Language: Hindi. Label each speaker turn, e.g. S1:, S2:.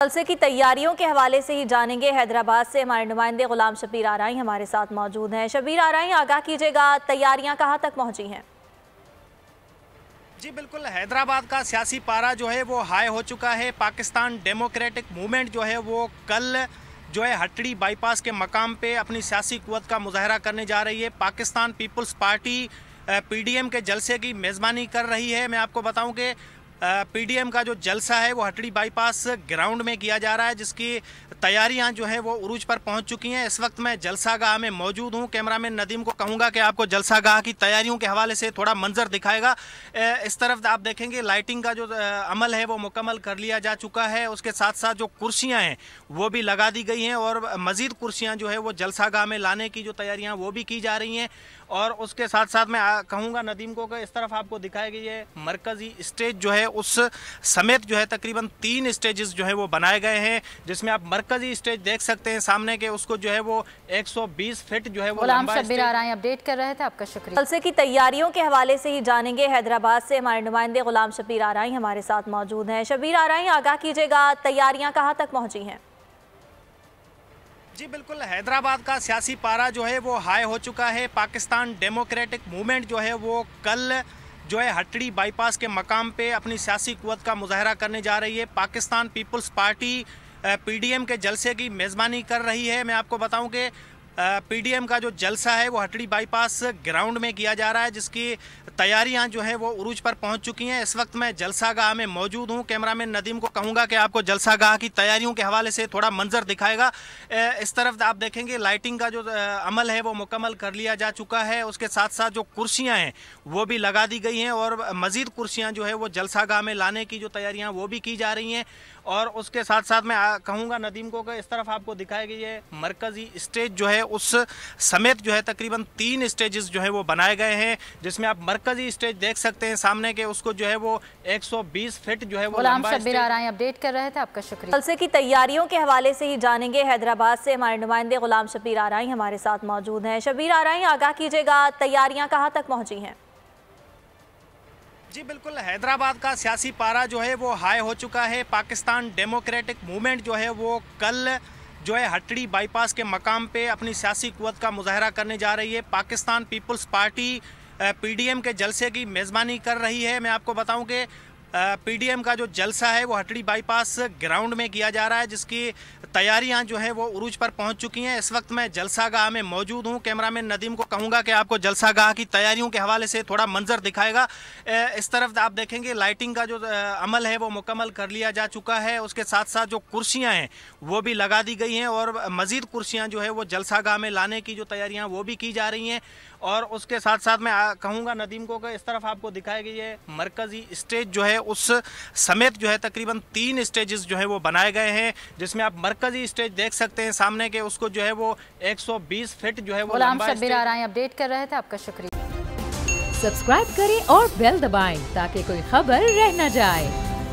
S1: जलसे की तैयारियों के हवाले से ही जानेंगे। हैदराबाद से हमारे नुमाइंदे गुलाम शबीर आराई हमारे साथ मौजूद हैं। शबीर आराई, आगाह कीजिएगा, तैयारियां कहां तक पहुंची हैं?
S2: जी बिल्कुल, हैदराबाद का सियासी पारा जो है वो हाई हो चुका है। पाकिस्तान डेमोक्रेटिक मूवमेंट जो है वो कल जो है हटड़ी बाईपास के मकाम पे अपनी सियासी कुव्वत का मुजाहरा करने जा रही है। पाकिस्तान पीपल्स पार्टी पीडीएम के जलसे की मेज़बानी कर रही है। मैं आपको बताऊं कि पीडीएम का जो जलसा है वो हटड़ी बाईपास ग्राउंड में किया जा रहा है, जिसकी तैयारियां जो है वो उरूज पर पहुंच चुकी हैं। इस वक्त मैं जलसागाह में मौजूद हूं। कैमरामैन नदीम को कहूंगा कि आपको जलसागाह की तैयारियों के हवाले से थोड़ा मंजर दिखाएगा। इस तरफ आप देखेंगे लाइटिंग का जो अमल है वो मुकम्मल कर लिया जा चुका है। उसके साथ साथ जो कुर्सियाँ हैं वो भी लगा दी गई हैं और मज़ीद कुर्सियाँ जो है वो जलसागाह में लाने की जो तैयारियाँ वो भी की जा रही हैं। और उसके साथ साथ मैं कहूँगा नदीम को कि इस तरफ आपको दिखाएगी ये मरकज़ी स्टेज जो है उस समेत जो है तकरीबन 3 स्टेजेस जो है वो बनाए गए हैं, जिसमें आप मरकज़ी स्टेज देख सकते हैं सामने के। उसको जो है वो 120 फीट जो है वो लंबा
S1: शबीर आराई अपडेट कर रहे थे, आपका शुक्रिया। जलसे की तैयारियों के हवाले से ही जानेंगे। हैदराबाद से हमारे नुमाइंदे गुलाम शबीर आराई हमारे साथ मौजूद हैं। शबीर आराई, आगाह कीजिएगा, तैयारियां कहां तक पहुंची हैं?
S2: जी बिल्कुल, हैदराबाद का सियासी पारा जो है वो हाई हो चुका है। पाकिस्तान डेमोक्रेटिक मूवमेंट जो है वो कल जो है हटड़ी बाईपास के मकाम पे अपनी सियासी कुव्वत का मुजाहरा करने जा रही है। पाकिस्तान पीपल्स पार्टी पीडीएम के जलसे की मेज़बानी कर रही है। मैं आपको बताऊं कि पीडीएम का जो जलसा है वो हटड़ी बाईपास ग्राउंड में किया जा रहा है, जिसकी तैयारियां जो है वो उरूज पर पहुंच चुकी हैं। इस वक्त मैं जलसागाह में मौजूद हूं। कैमरामैन नदीम को कहूंगा कि आपको जलसागाह की तैयारियों के हवाले से थोड़ा मंजर दिखाएगा। इस तरफ आप देखेंगे लाइटिंग का जो अमल है वो मुकम्मल कर लिया जा चुका है। उसके साथ साथ जो कुर्सियाँ हैं वो भी लगा दी गई हैं और मज़ीद कुर्सियाँ जो है वो जलसागाह में लाने की जो तैयारियाँ वो भी की जा रही हैं। और उसके साथ साथ मैं कहूँगा नदीम को कि इस तरफ आपको दिखाएगी ये मरकज़ी स्टेज जो है उस समेत जो है तकरीबन 3 स्टेजेस जो है वो बनाए गए हैं, जिसमें आप मरकज़ी स्टेज देख सकते हैं सामने के। उसको जो है वो 120 फीट जो है वो लंबा
S1: शबीर आराई अपडेट कर रहे थे, आपका शुक्रिया। जलसे की तैयारियों के हवाले से ही जानेंगे। हैदराबाद से हमारे नुमाइंदे गुलाम शबीर आराई हमारे साथ मौजूद हैं। शबीर आराई, आगाह कीजिएगा, तैयारियां कहां तक पहुंची हैं?
S2: जी बिल्कुल, हैदराबाद का सियासी पारा जो है वो हाई हो चुका है। पाकिस्तान डेमोक्रेटिक मूवमेंट जो है वो कल जो है हटड़ी बाईपास के मकाम पे अपनी सियासी कुव्वत का मुजाहरा करने जा रही है। पाकिस्तान पीपल्स पार्टी पीडीएम के जलसे की मेज़बानी कर रही है। मैं आपको बताऊं कि पीडीएम का जो जलसा है वो हटड़ी बाईपास ग्राउंड में किया जा रहा है, जिसकी तैयारियां जो है वो उरूज पर पहुंच चुकी हैं। इस वक्त मैं जलसागाह में मौजूद हूं। कैमरामैन नदीम को कहूंगा कि आपको जलसागाह की तैयारियों के हवाले से थोड़ा मंजर दिखाएगा। इस तरफ आप देखेंगे लाइटिंग का जो अमल है वो मुकम्मल कर लिया जा चुका है। उसके साथ साथ जो कुर्सियाँ हैं वो भी लगा दी गई हैं और मज़ीद कुर्सियाँ जो है वो जलसागाह में लाने की जो तैयारियाँ वो भी की जा रही हैं। और उसके साथ साथ मैं कहूँगा नदीम को कि इस तरफ आपको दिखाएगी ये मरकज़ी स्टेज जो है उस समेत जो है तकरीबन 3 स्टेजेस जो है वो बनाए गए हैं, जिसमें आप मरकज़ी स्टेज देख सकते हैं सामने के। उसको जो है वो 120 फीट जो है वो लंबा।
S1: शबीर आराई अपडेट कर रहे थे, आपका शुक्रिया।
S3: सब्सक्राइब करें और बेल दबाएं ताकि कोई खबर रह न जाए।